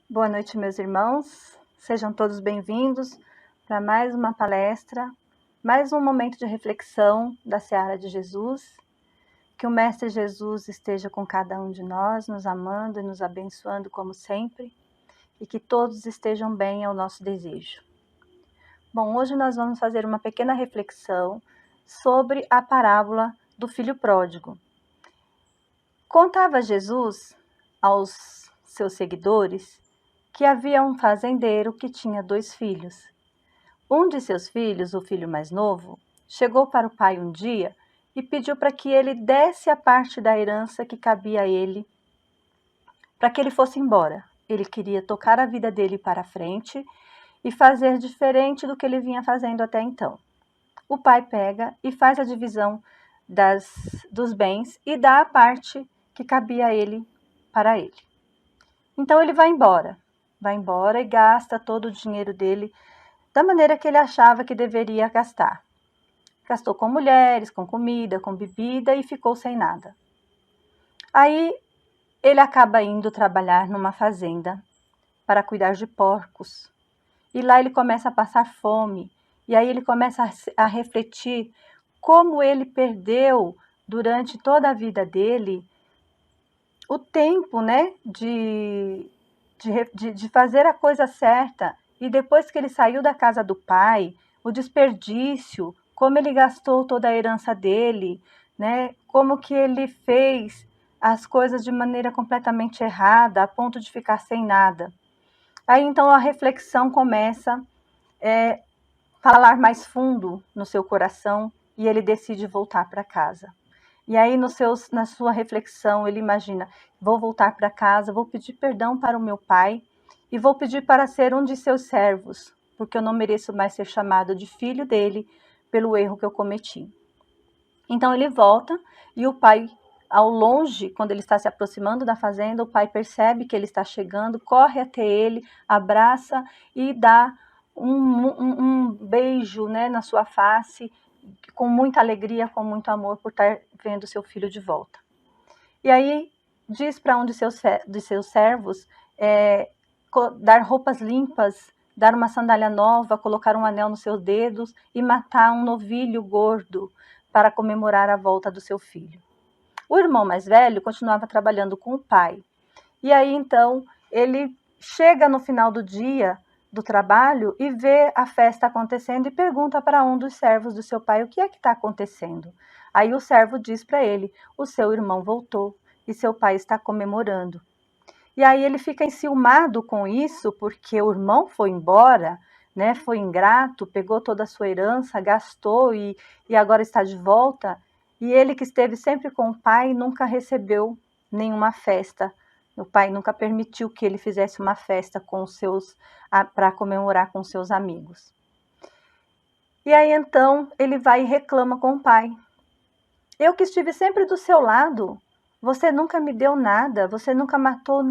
Boa noite, meus irmãos. Sejam todos bem-vindos para mais uma palestra, mais um momento de reflexão da Seara de Jesus. Que o Mestre Jesus esteja com cada um de nós, nos amando e nos abençoando como sempre, e que todos estejam bem ao nosso desejo. Bom, hoje nós vamos fazer uma pequena reflexão sobre a parábola do filho pródigo. Contava Jesus aos seus seguidores que havia um fazendeiro que tinha 2 filhos. Um de seus filhos, o filho mais novo, chegou para o pai um dia e pediu para que ele desse a parte da herança que cabia a ele, para que ele fosse embora. Ele queria tocar a vida dele para frente e fazer diferente do que ele vinha fazendo até então. O pai pega e faz a divisão dos bens e dá a parte que cabia a ele para ele. Então ele vai embora e gasta todo o dinheiro dele da maneira que ele achava que deveria gastar. Gastou com mulheres, com comida, com bebida e ficou sem nada. Aí ele acaba indo trabalhar numa fazenda para cuidar de porcos. E lá ele começa a passar fome. E aí ele começa a refletir como ele perdeu durante toda a vida dele o tempo, né, de fazer a coisa certa. E depois que ele saiu da casa do pai, o desperdício, como ele gastou toda a herança dele, né, como que ele fez as coisas de maneira completamente errada, a ponto de ficar sem nada. Aí então a reflexão começa a falar mais fundo no seu coração e ele decide voltar para casa. E aí na sua reflexão ele imagina, vou voltar para casa, vou pedir perdão para o meu pai e vou pedir para ser um de seus servos, porque eu não mereço mais ser chamado de filho dele pelo erro que eu cometi. Então ele volta e o pai, ao longe, quando ele está se aproximando da fazenda, o pai percebe que ele está chegando, corre até ele, abraça e dá um beijo, né, na sua face, com muita alegria, com muito amor por estar vendo seu filho de volta. E aí diz para um de seus servos dar roupas limpas, dar uma sandália nova, colocar um anel nos seus dedos e matar um novilho gordo para comemorar a volta do seu filho. O irmão mais velho continuava trabalhando com o pai. E aí então ele chega no final do dia do trabalho e vê a festa acontecendo e pergunta para um dos servos do seu pai o que é que está acontecendo. Aí o servo diz para ele, o seu irmão voltou e seu pai está comemorando. E aí ele fica enciumado com isso, porque o irmão foi embora, né, foi ingrato, pegou toda a sua herança, gastou e agora está de volta. E ele que esteve sempre com o pai nunca recebeu nenhuma festa. O pai nunca permitiu que ele fizesse uma festa para comemorar com seus amigos. E aí então ele vai e reclama com o pai. Eu que estive sempre do seu lado, você nunca me deu nada, você nunca matou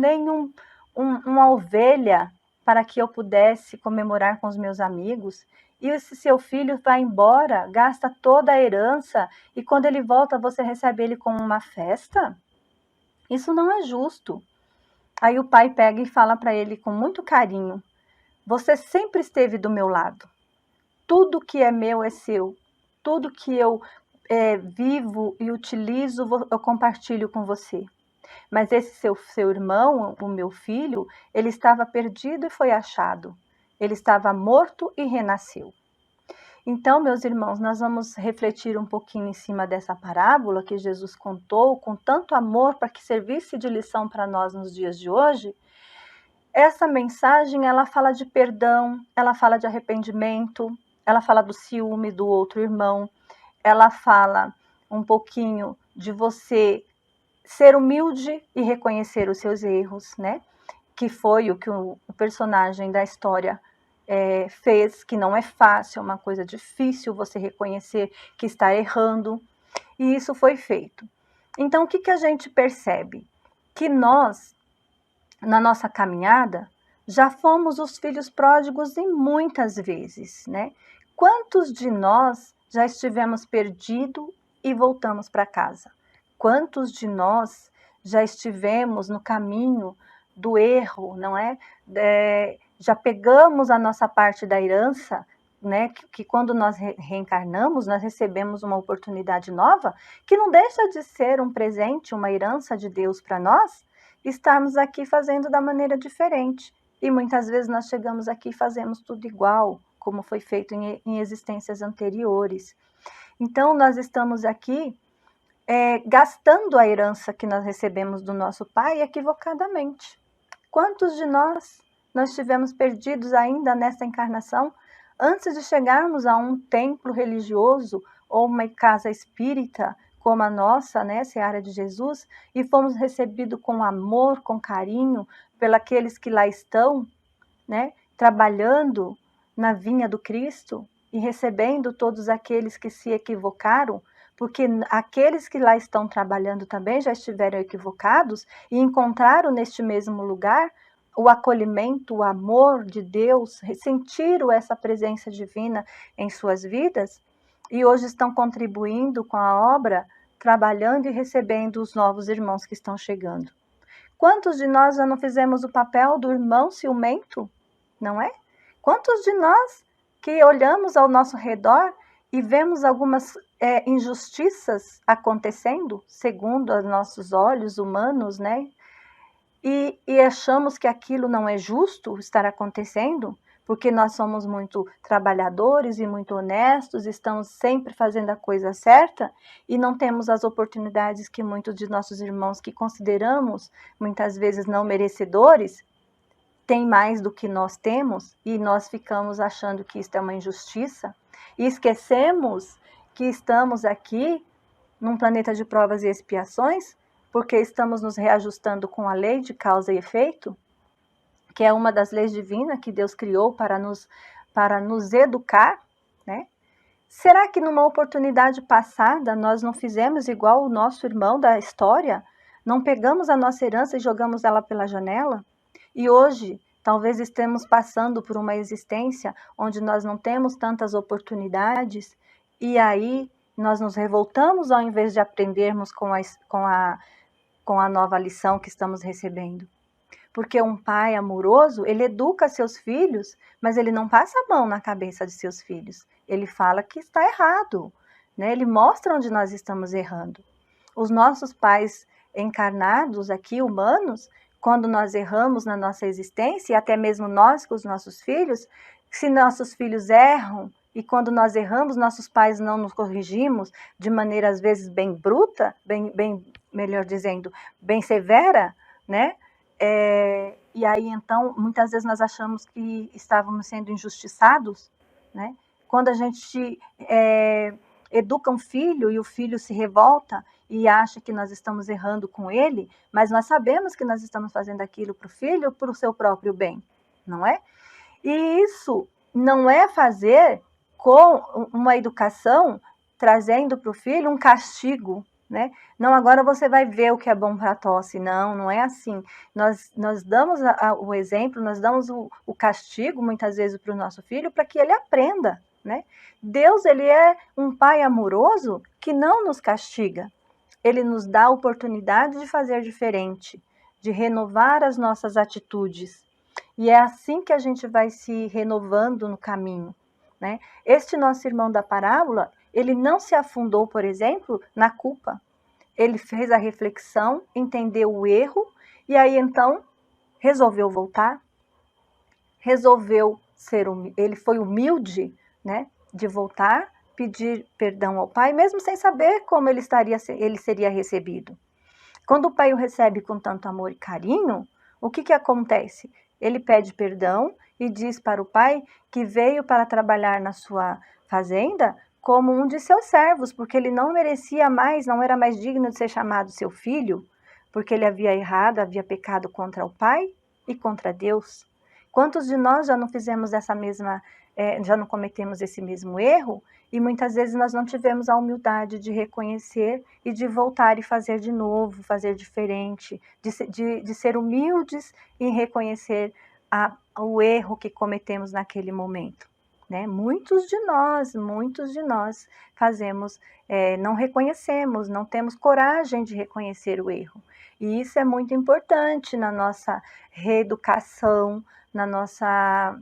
uma ovelha para que eu pudesse comemorar com os meus amigos. E esse seu filho vai embora, gasta toda a herança e quando ele volta você recebe ele como uma festa? Isso não é justo. Aí o pai pega e fala para ele com muito carinho, você sempre esteve do meu lado. Tudo que é meu é seu. Tudo que eu vivo e utilizo, eu compartilho com você. Mas esse seu irmão, o meu filho, ele estava perdido e foi achado. Ele estava morto e renasceu. Então, meus irmãos, nós vamos refletir um pouquinho em cima dessa parábola que Jesus contou com tanto amor para que servisse de lição para nós nos dias de hoje. Essa mensagem, ela fala de perdão, ela fala de arrependimento, ela fala do ciúme do outro irmão, ela fala um pouquinho de você ser humilde e reconhecer os seus erros, né? Que foi o que o personagem da história fez, que não é fácil, é uma coisa difícil você reconhecer que está errando, e isso foi feito. Então, o que a gente percebe? Que nós, na nossa caminhada, já fomos os filhos pródigos e muitas vezes, né? Quantos de nós já estivemos perdidos e voltamos para casa? Quantos de nós já estivemos no caminho do erro, não é? Já pegamos a nossa parte da herança, né? Que quando nós reencarnamos, nós recebemos uma oportunidade nova, que não deixa de ser um presente, uma herança de Deus para nós, estarmos aqui fazendo da maneira diferente. E muitas vezes nós chegamos aqui e fazemos tudo igual, como foi feito em existências anteriores. Então, nós estamos aqui gastando a herança que nós recebemos do nosso pai equivocadamente. Quantos de nós estivemos perdidos ainda nessa encarnação, antes de chegarmos a um templo religioso ou uma casa espírita como a nossa, né, Seara de Jesus, e fomos recebidos com amor, com carinho, pelos que lá estão, né, trabalhando na vinha do Cristo e recebendo todos aqueles que se equivocaram, porque aqueles que lá estão trabalhando também já estiveram equivocados e encontraram neste mesmo lugar o acolhimento, o amor de Deus, sentiram essa presença divina em suas vidas e hoje estão contribuindo com a obra, trabalhando e recebendo os novos irmãos que estão chegando. Quantos de nós já não fizemos o papel do irmão ciumento, não é? Quantos de nós que olhamos ao nosso redor e vemos algumas injustiças acontecendo, segundo os nossos olhos humanos, né? E achamos que aquilo não é justo estar acontecendo, porque nós somos muito trabalhadores e muito honestos, estamos sempre fazendo a coisa certa e não temos as oportunidades que muitos de nossos irmãos que consideramos muitas vezes não merecedores, têm mais do que nós temos e nós ficamos achando que isto é uma injustiça e esquecemos que estamos aqui num planeta de provas e expiações, porque estamos nos reajustando com a lei de causa e efeito, que é uma das leis divinas que Deus criou para nos educar, né? Será que numa oportunidade passada nós não fizemos igual o nosso irmão da história? Não pegamos a nossa herança e jogamos ela pela janela? E hoje, talvez estemos passando por uma existência onde nós não temos tantas oportunidades e aí nós nos revoltamos ao invés de aprendermos com a nova lição que estamos recebendo. Porque um pai amoroso, ele educa seus filhos, mas ele não passa a mão na cabeça de seus filhos. Ele fala que está errado, né? Ele mostra onde nós estamos errando. Os nossos pais encarnados aqui, humanos, quando nós erramos na nossa existência, e até mesmo nós com os nossos filhos, se nossos filhos erram, e quando nós erramos, nossos pais não nos corrigimos de maneira às vezes bem bruta, melhor dizendo, bem severa, né? E aí então, muitas vezes nós achamos que estávamos sendo injustiçados, né? Quando a gente educa um filho e o filho se revolta e acha que nós estamos errando com ele, mas nós sabemos que nós estamos fazendo aquilo para o filho para o seu próprio bem, não é? E isso não é fazer com uma educação trazendo para o filho um castigo, né? Não, agora você vai ver o que é bom para a tosse. Não, não é assim. Nós damos o exemplo, nós damos o castigo muitas vezes para o nosso filho para que ele aprenda, né? Deus, ele é um pai amoroso que não nos castiga. Ele nos dá a oportunidade de fazer diferente, de renovar as nossas atitudes. E é assim que a gente vai se renovando no caminho, né? Este nosso irmão da parábola, ele não se afundou, por exemplo, na culpa. Ele fez a reflexão, entendeu o erro e aí então resolveu voltar, resolveu ele foi humilde, né, de voltar, pedir perdão ao pai, mesmo sem saber como ele seria recebido. Quando o pai o recebe com tanto amor e carinho, o que acontece? Ele pede perdão e diz para o pai que veio para trabalhar na sua fazenda como um de seus servos, porque ele não merecia mais, não era mais digno de ser chamado seu filho, porque ele havia errado, havia pecado contra o pai e contra Deus. Quantos de nós já não fizemos já não cometemos esse mesmo erro e muitas vezes nós não tivemos a humildade de reconhecer e de voltar e fazer de novo, fazer diferente, de ser humildes em reconhecer o erro que cometemos naquele momento. né? Muitos de nós fazemos, não reconhecemos, não temos coragem de reconhecer o erro. E isso é muito importante na nossa reeducação, na nossa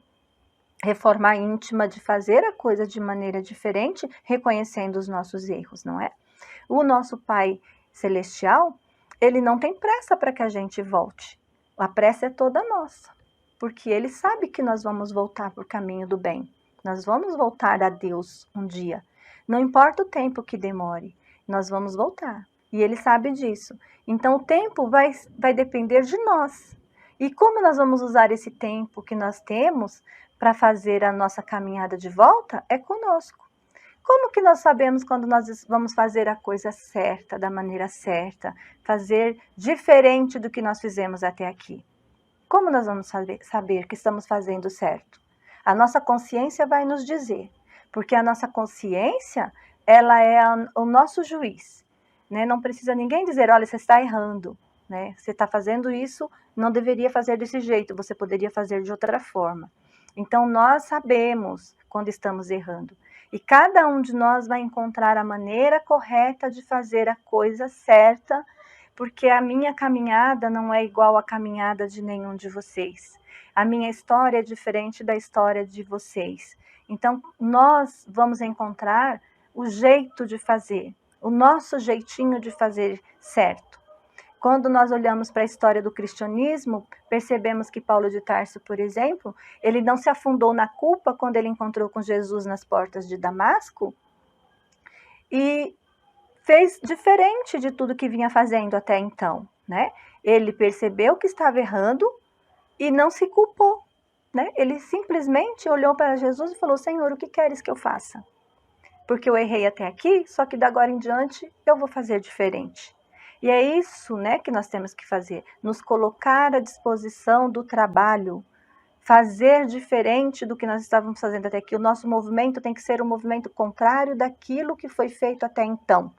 reforma íntima de fazer a coisa de maneira diferente, reconhecendo os nossos erros, não é? O nosso Pai Celestial, ele não tem pressa para que a gente volte. A pressa é toda nossa, porque ele sabe que nós vamos voltar para o caminho do bem. Nós vamos voltar a Deus um dia. Não importa o tempo que demore, nós vamos voltar. E ele sabe disso. Então o tempo vai depender de nós. E como nós vamos usar esse tempo que nós temos para fazer a nossa caminhada de volta? É conosco. Como que nós sabemos quando nós vamos fazer a coisa certa, da maneira certa, fazer diferente do que nós fizemos até aqui? Como nós vamos saber que estamos fazendo certo? A nossa consciência vai nos dizer, porque a nossa consciência, ela é o nosso juiz, né? Não precisa ninguém dizer, olha, você está errando, né? Você está fazendo isso, não deveria fazer desse jeito, você poderia fazer de outra forma. Então, nós sabemos quando estamos errando. E cada um de nós vai encontrar a maneira correta de fazer a coisa certa, porque a minha caminhada não é igual à caminhada de nenhum de vocês. A minha história é diferente da história de vocês. Então, nós vamos encontrar o jeito de fazer, o nosso jeitinho de fazer certo. Quando nós olhamos para a história do cristianismo, percebemos que Paulo de Tarso, por exemplo, ele não se afundou na culpa quando ele encontrou com Jesus nas portas de Damasco e fez diferente de tudo que vinha fazendo até então, né? Ele percebeu que estava errando e não se culpou, né? Ele simplesmente olhou para Jesus e falou, Senhor, o que queres que eu faça? Porque eu errei até aqui, só que de agora em diante eu vou fazer diferente. E é isso, né, que nós temos que fazer, nos colocar à disposição do trabalho, fazer diferente do que nós estávamos fazendo até aqui. O nosso movimento tem que ser um movimento contrário daquilo que foi feito até então,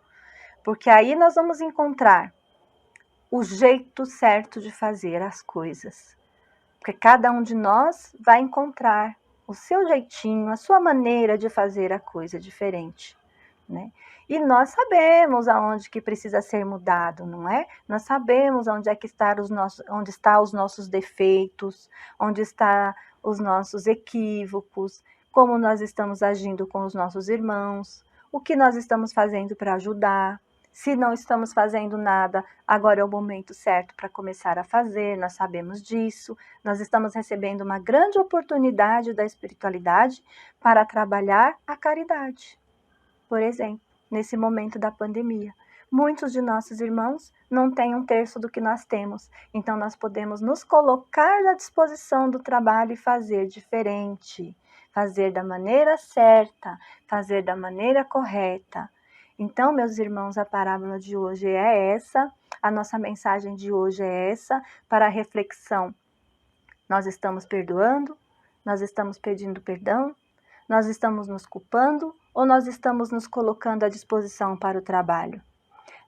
porque aí nós vamos encontrar o jeito certo de fazer as coisas, porque cada um de nós vai encontrar o seu jeitinho, a sua maneira de fazer a coisa diferente, né? E nós sabemos aonde que precisa ser mudado, não é? Nós sabemos onde é que onde está os nossos defeitos, onde está os nossos equívocos, como nós estamos agindo com os nossos irmãos, o que nós estamos fazendo para ajudar. Se não estamos fazendo nada, agora é o momento certo para começar a fazer, nós sabemos disso. Nós estamos recebendo uma grande oportunidade da espiritualidade para trabalhar a caridade. Por exemplo, nesse momento da pandemia, muitos de nossos irmãos não têm 1/3 do que nós temos, então nós podemos nos colocar à disposição do trabalho e fazer diferente, fazer da maneira certa, fazer da maneira correta. Então, meus irmãos, a parábola de hoje é essa, a nossa mensagem de hoje é essa, para a reflexão. Nós estamos perdoando? Nós estamos pedindo perdão? Nós estamos nos culpando ou nós estamos nos colocando à disposição para o trabalho?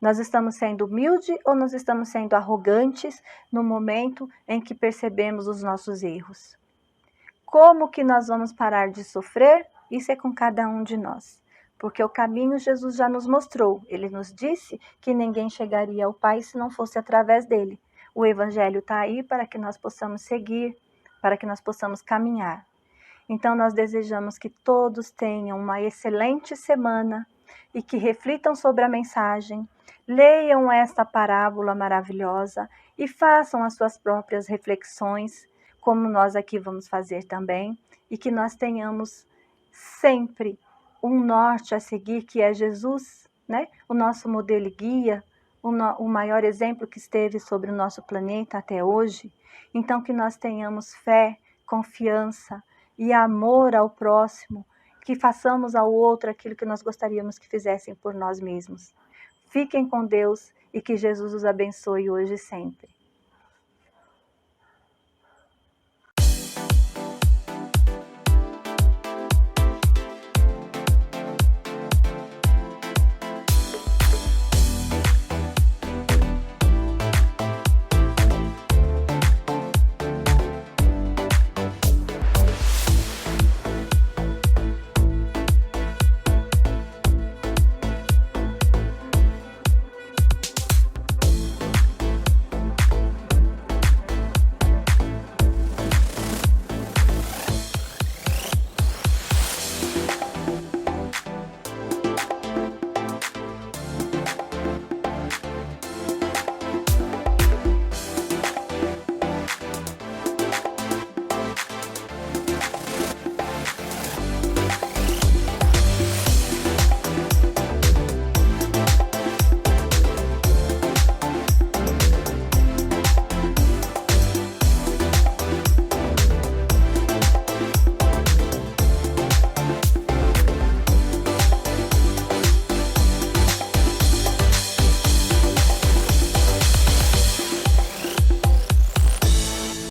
Nós estamos sendo humildes ou nós estamos sendo arrogantes no momento em que percebemos os nossos erros? Como que nós vamos parar de sofrer? Isso é com cada um de nós. Porque o caminho Jesus já nos mostrou. Ele nos disse que ninguém chegaria ao Pai se não fosse através dele. O Evangelho está aí para que nós possamos seguir, para que nós possamos caminhar. Então, nós desejamos que todos tenham uma excelente semana e que reflitam sobre a mensagem, leiam esta parábola maravilhosa e façam as suas próprias reflexões, como nós aqui vamos fazer também, e que nós tenhamos sempre um norte a seguir, que é Jesus, né? O nosso modelo e guia, o maior exemplo que esteve sobre o nosso planeta até hoje. Então, que nós tenhamos fé, confiança e amor ao próximo, que façamos ao outro aquilo que nós gostaríamos que fizessem por nós mesmos. Fiquem com Deus e que Jesus os abençoe hoje e sempre.